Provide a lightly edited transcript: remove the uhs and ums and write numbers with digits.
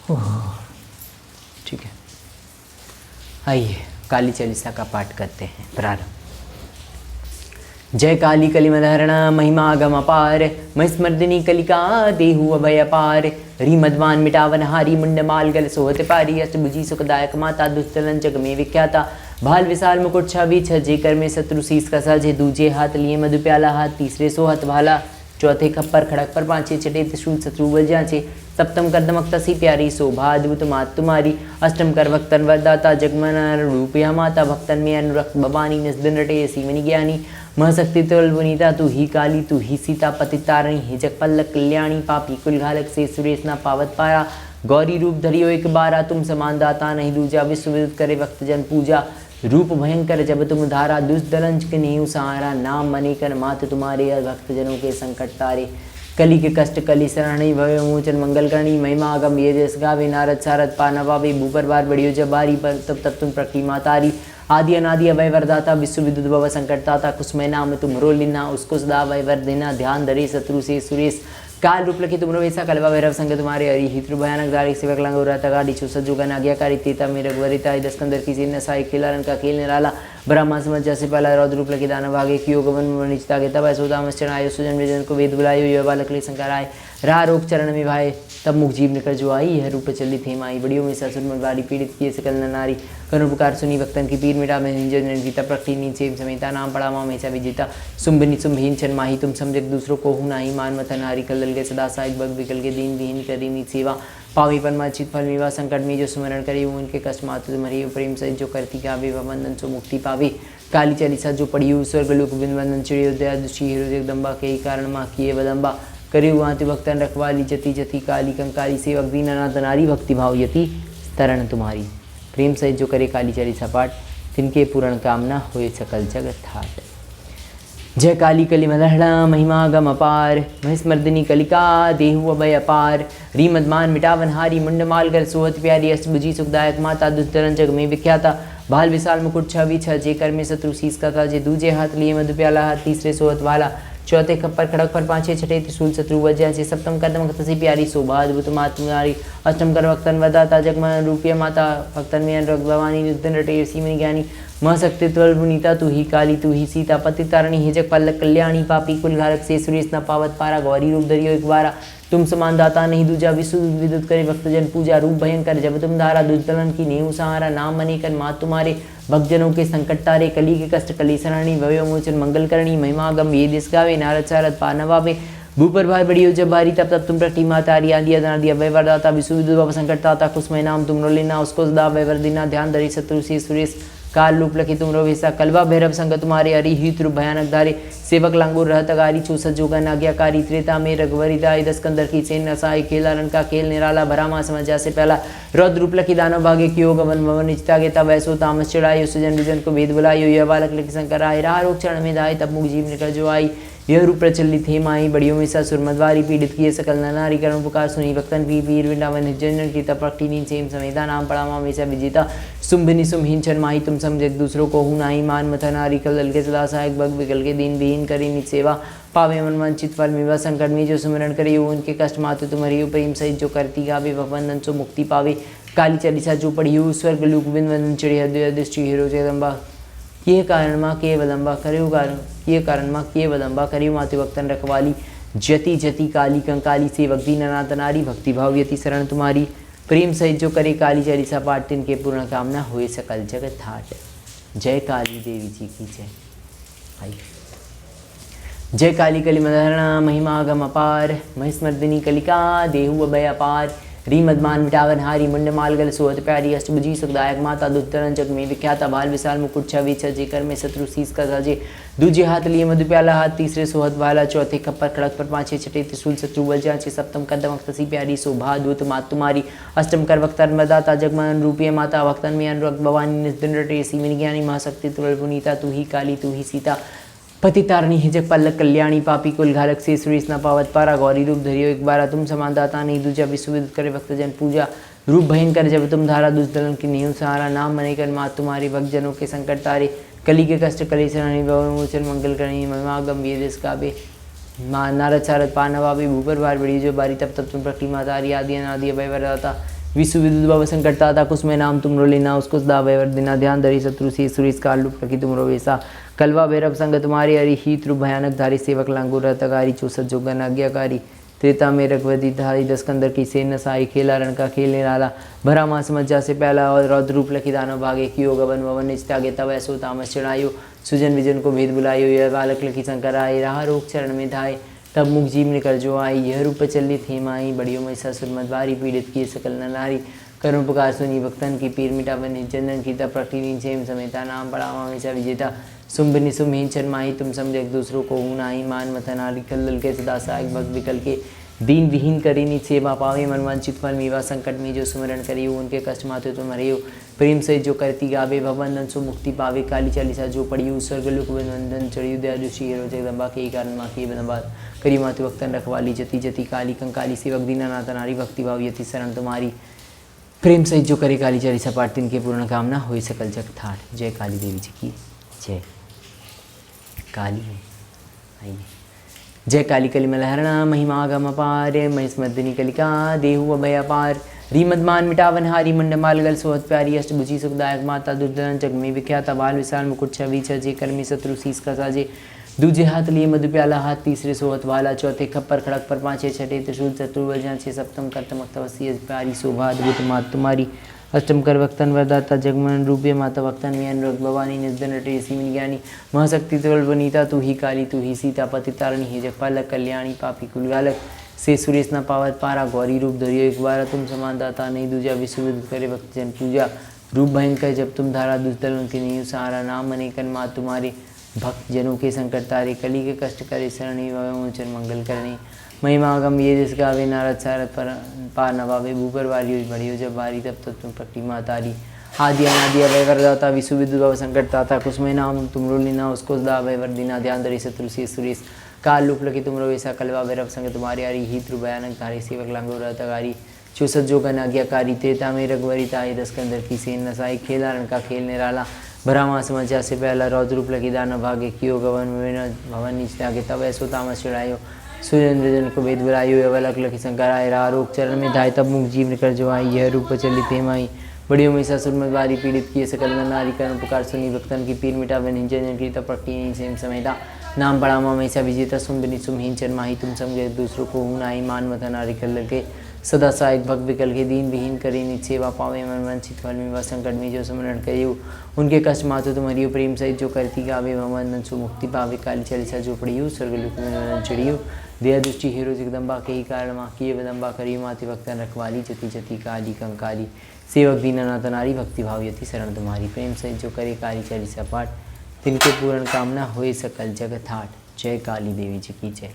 ओह, ठीक है। आइए काली चालीसा का पाठ करते हैं। प्रारंभ। जय काली कलिमधारणा महिमागम अपार महिस्मर्दिनी कलिका देहु अभय अपार रीमद्वान मिटावन हारी मुंडमाल गल सोहत पारी अष्टभुजी सुखदायक माता दुष्टलन जग में विख्याता भाल विशाल मुकुट छवि छजे कर में शत्रु शीस का साजे दूजे हाथ लिए मधु प्याला हाथ तीसरे सोहत भाला चौथे खप्पर खड़क पर पांचे छठे त्रिशूल शत्रु बल जांचे सप्तम कर दमक तसी प्यारी शोभा अद्भुत मात तुम्हारी अष्टम कर भक्तन वरदाता जगमन रूप या माता भक्तन में अनुरक्त भवानी निस्दिन रटे सीमनि ज्ञानी महशक्ति तुलवनीता तू ही काली तू ही सीता पतितारणी हिजक पल्लक कल्याणी पापी कुल घालक से सुरेश ना पावत पारा गौरी रूप धरियो एक बारा तुम समान दाता नहीं दूजा विश्व विदित करे भक्त जन पूजा रूप भयंकर जब तुम धारा दुष्दलंज के नहीं सहारा नाम मनी कर मात तुम्हारे भक्त जनों के संकट तारे कली के कष्ट कली शरणी भय मोचन मंगल करणी महिमा अगम ये जस गावे नारद सारद पानवावे भूपर बार बढ़ियो जब बारी पर तब तुम प्रकृति मातारी आदि अनादि अभय वरदाता विश्व विद्युत भव संकटदाता कुसमय नाम तुम रो लीना उसको सदा अभय वर देना ध्यान धरे शत्रु से सुरेश काल रूप लखी तुमरो वैसा कलवा भैरव संग तुम्हारे हरि हित्रु भयानक दारी सेवक लंगोरा तगाड़ी छु सज्जुगन आज्ञाकारी तीता में रघुवरिता दस्कंदर की सीन साई खिलारन का खेल निराला ब्रह्मा समझ जैसे पहला रौद्र रूप लखी दानव आगे की योग वन निचता के तब सोदामश्चरण आयो सुजन विजन को वेद बुलायो युवा लकली शंकर आए राह रोग चरण में भाई तब मुख जीव निकल जो आई यह रूप चली थे माई बड़ियों में ससुर मरवारी पीड़ित किए सकल नारी करुण पुकार सुनी भक्तन की पीर मिटा में जीता प्रकृति नीचे समेता नाम पड़ा माँ हमेशा विजेता सुम्भनी सुम्भहीन छन माही तुम समझ दूसरों को हूँ नाही मान मथन नारी कल के सदा साइक बग विकल के दीन विहीन करी नी सेवा पावी परमाचित फल विवाह संकट में जो स्मरण करे वो उनके कष्ट मातु तुम्हारी प्रेम सहित जो करती गावे वंदन सो मुक्ति पावे काली चालीसा जो पढ़ी स्वर्ग लोक बिंदन चिड़ियोदया दुषी हीरो जगदम्बा के कारण माँ किए वदम्बा करे वाति भक्तन रखवाली जति जति काली कंकाली सेवक दीनानाथ नारी भक्ति भाव यति तरण तुम्हारी प्रेम सहित जो करे काली चालीसा पाठ तिनके पूर्ण कामना होए सकल जगत थाट। जय काली कली मलहड़ा महिमा गम अपार महिस्मर्दिनी कलिका देहु अभय अपार रीमद्मान मिटावन हारी मुंडमाल गल सोहत प्यारी अष्टभुजी सुखदायक माता दुष्टरन जग में विख्याता भाल विशाल मुकुट छवि छे कर में शत्रु शीस का था जे दूजे हाथ लिए मधु प्याला हाथ तीसरे सोहत वाला चौथे खप्पर खड़क पर पांचे छठे त्रिशूल शत्रु वजह से सप्तम कदम तसी प्यारी शोभा अद्भुत मात तुम्हारी अष्टम कर भक्तन वदाता जगमन रूपीय माता भक्तन में अनुरक्त भवानी निर्धन रटे सीमनि ज्ञानी महशक्ति तुलवनीता तू ही काली तू ही सीता पतितारणी हिजक पल्लक कल्याणी पापी कुल घालक से सुरेश न पावत पारा गौरी रूप धरियो एक बारा तुम समान दाता नहीं दूजा विश्व विद्युत करे भक्तजन पूजा रूप भयंकर जब तुम धारा दुष्दलन की नेहु सहारा नाम मनी कर मात तुम्हारे भक्तजनों के संकट तारे कली के कष्ट कली शरणी भव्य मोचन मंगल करणी महिमागम ये दिस गावे नारद सारद पानवावे भूपर भाई बढ़ियो जब बारी तब तुम प्रकृति मातारी आदि अनादि अभय वरदाता विश्व विद्युत भव संकटदाता कुसमय नाम तुम रो लेना उसको सदा अभय वर देना ध्यान धरे शत्रु से सुरेश काल रूप लखी तुम रो वैसा कलवा भैरव संग तुम्हारे हरि हित रूप भयानक धारे सेवक लांगुर रहत गारी चूसत जोगन आज्ञाकारी त्रेता में रघुवरिता दस्कंदर की सेन नसाई खेला रन का खेल निराला भरामा समझ से पहला रौद्र रूप लखी दानव भागे की योग वन भवन निचता के तब ऐसो तामस चढ़ाई सुजन विजन को वेद बुलायो यह बालक लखी शंकर आए राह रोग चरण में धाय तब मुख जीव निकल जो आई यह रूप प्रचलित हे माही बड़ियों में ससुर मदवारी पीड़ित किए सकल नारी करुण पुकार सुनी भक्तन पी पीर वृंदावन जनन की तपक्ति नींद सेम समेता नाम पड़ा माँ हमेशा विजेता सुम्भिनी सुमहीन छन माही तुम समझ दूसरों को हूँ नाही मान मथा नारी कल के सदा सहायक भग विकल के दीन विहीन करी निज सेवा पावे मन वंचित फल विवाह संकट में जो सुमरण करे उनके कष्ट मातु तुम्हारी प्रेम सहित जो करती गावे वंदन सो मुक्ति पावे काली चालीसा जो पढ़ी स्वर्ग लोक बिंदन चिड़िया दृष्टि हीरो जगदम्बा ये कारण माँ के वदम्बा करियो कारण ये कारण माँ के वदम्बा करियो मातु भक्तन रखवाली जति जति काली कंकाली सेवक दीनानाथ नारी भक्ति भाव यति शरण तुम्हारी प्रेम सहित जो करे काली चालीसा पाठ तिनके पूर्ण कामना हुए सकल जगत थाट। जय काली देवी जी की जय। आई जय काली कली मदहरणा महिमा गम अपार महिस्मर्दिनी कलिका देहु अभय अपार रीमद्मान मिटावन हारी मुंडमाल गल सोहत प्यारी अष्टभुजी सुखदायक माता दुष्टरन जग में विख्याता भाल विशाल मुकुट छवि छजे कर में शत्रु शीस का साजे दूजे हाथ लिए मधु प्याला हाथ तीसरे सोहत वाला चौथे खप्पर खड़क पर पांचे छठे त्रिशूल शत्रु बल जांचे सप्तम कदम तसी प्यारी शोभा अद्भुत मात तुम्हारी अष्टम कर भक्तन वदाता जगमन रूपीय माता भक्तन में अनुरक्त भवानी निस्दिन रटे सीमनि ज्ञानी महाशक्ति तुलवनीता तू ही काली तू ही सीता पतितारणी हिजक पल्लक कल्याणी पापी कुल घालक से सुरेश न पावत पारा गौरी रूप धरियो एक बारा तुम समान दाता नहीं दूजा विश्व विदित करे भक्तजन पूजा रूप भयंकर जब तुम धारा दुष्दलन की नेहु सहारा नाम मने कर मात तुम्हारी भक्तजनों के संकट तारे कली के कष्ट कली शरणी मोचन मंगल करणी महिमा गंभीर देश काबे नारद सारद पानवा भी भूपर बार बड़ी जो बारी तब तुम प्रकृति मातारी आदि अनादि अभय वरदाता विश्व विद्युत भव संकटता था कुसुमे नाम तुमरो लेना उसको दावे वर्दिना ध्यान धरी शत्रु से सुरेश काल लुप रखी तुमरो वैसा कलवा भैरव संग तुम्हारी हरि हित रूप भयानक धारी सेवक लांगुर रतगारी 64 जोगन आज्ञाकारी त्रेता में रघुवती धारी दस्कंदर की सेन नसाई खेला रण का खेल निराला भरा मास मज्जा से पहला और रौद्र रूप लखी दानव भागे कियो गवन ववन निज त्यागे तब ऐसो तामस चढ़ायो सुजन विजन को भेद बुलायो यह बालक लखी शंकर आए रहा रोग चरण में धाये तब मुख जीव निकल जो आई यह रूप चलित ही माई बड़ियों में ससुर मदवारी पीड़ित किए सकल नारी करुण पुकार सुनी भक्तन की पीर मिटावन चंदन की तब प्रकृति सेम समेता नाम बड़ा हमेशा विजेता सुम्भ निसुम हिंचन माही तुम समझे दूसरों को हूँ नाही मान मथनारी कल के सदा सहायक भक्त विकल के दीन विहीन करी निज सेवा पावे मनवांचित फल मीवा संकट में जो सुमरण करी उनके कष्ट माते तुम हरे हो प्रेम से जो करती गावे भवबंधन सो मुक्ति पावे काली चालीसा जो पड़ी स्वर्ग लुक वंदन चढ़ी दयालु श्री हेरो जगदम्बा के कारण माँ के बदम्बाद करी मातु भक्तन रखवाली जति जति काली कंकाली सेवक दीना नाथ नारी भक्ति भाव यति शरण तुम्हारी प्रेम सहित जो करे काली चालीसा पाठ तिनके पूर्ण कामना हुई सकल जग ठाठ। जय काली देवी जी की जय। काली है आइए। जय काली कली मलहरणा महिमा गम अपार महिस्मर्दिनी कलिका देहु अभय अपार रीमदमान मिटावन हारी मंडमाल गल सोहत प्यारी अष्टभुजी सुखदायक माता दुर्दन जग में विख्यात बाल विशाल मुकुट छवि छजे कर्मी शत्रु शीस का साजे दूजे हाथ लिए मधु प्याला हाथ तीसरे सोहत वाला चौथे खप्पर खड़क पर पांचे छठे त्रिशूल चतुर्भुजा छे सप्तम कर्तम अक्तवसी प्यारी शोभा अद्भुत मात तुम्हारी अष्टम कर वक्तन वरदाता जगमन रूपे माता वक्तन में अनुरग भवानी निर्धन रटे सीमिन ज्ञानी महशक्ति वनीता तू ही काली तू ही सीता पति तारणी हे जगपालक कल्याणी पापी कुलगालक से सुरेश न पावत पारा गौरी रूप धरियो एक बार तुम समान दाता नहीं दूजा विश्व विद्युत करे भक्त जन पूजा रूप भयंकर जब तुम धारा दुष्दल उनके नहीं सहारा नाम अनेकन माँ तुम्हारे भक्त जनों के संकट तारे कली के कष्ट करे शरणी वचन मंगल करनी महिमागम ये जिस गावे नारद सारद पर पार नवावे भूपर वारी बढ़ियो जब बारी तब तब तुम प्रकटी मातारी आदि अनादि अभय वरदाता विश्व विद्युत भव संकट ताता कुसुमे नाम तुमरो लीना उसको दाभय वर्दिना ध्यान धरी शत्रु से सुरेश काल लूप लकी तुमरो वैसा कलवा भैरव संग तुम्हारी हरि हित भयानक धारे सेवक लांगो तगारी 64 जोगन आज्ञाकारी त्रेता में रघुवरी ताई दस्कंदर की सेन नसाई खेला रण का खेल निराला भरा मास मज्जा से पहला रौद्र रूप लकी दानव भागे कियो गवन भवन नीच त्यागे तब ऐसो तामस चढ़ायो सुजन विजन को भेद बुलायो अवलक लखी शंकर आए रहा रोग चरण में धाय तब मुख जीव निकल जो आई यह रूप चलित हे माई बड़ियों में ससुर मदवारी पीड़ित किए सकल नारी करण पुकार सुनी भक्तन की पीर मिटा वन हिंजन की तब प्रकृति सेम समेता नाम बड़ा हमेशा विजेता सुम बिनिसुम हिंचन माही तुम समझे दूसरों को हूँ नाही मान मथा नारी कल के सदा सहायक भक्त विकल के दीन विहीन करी निज सेवा पावे मन वंचित फल में व संकट में जो स्मरण करियो उनके कष्ट मातो तुम्हारियो प्रेम सहित जो करती गावे भवन सु मुक्ति पावे काली चालीसा जो पड़ियो स्वर्ग लुक में चढ़ियो दया दृष्टि हेरो जगदम्बा के ही कारण माँ किए बदम्बा करियो माति भक्तन रखवाली जति जति काली कंकाली सेवक दीनानाथ नारी भक्ति भाव यति शरण तुम्हारी प्रेम सहित जो करे काली चालीसा पाठ तिनके पूर्ण कामना होए सकल जगत हाट। जय काली देवी जी की जय।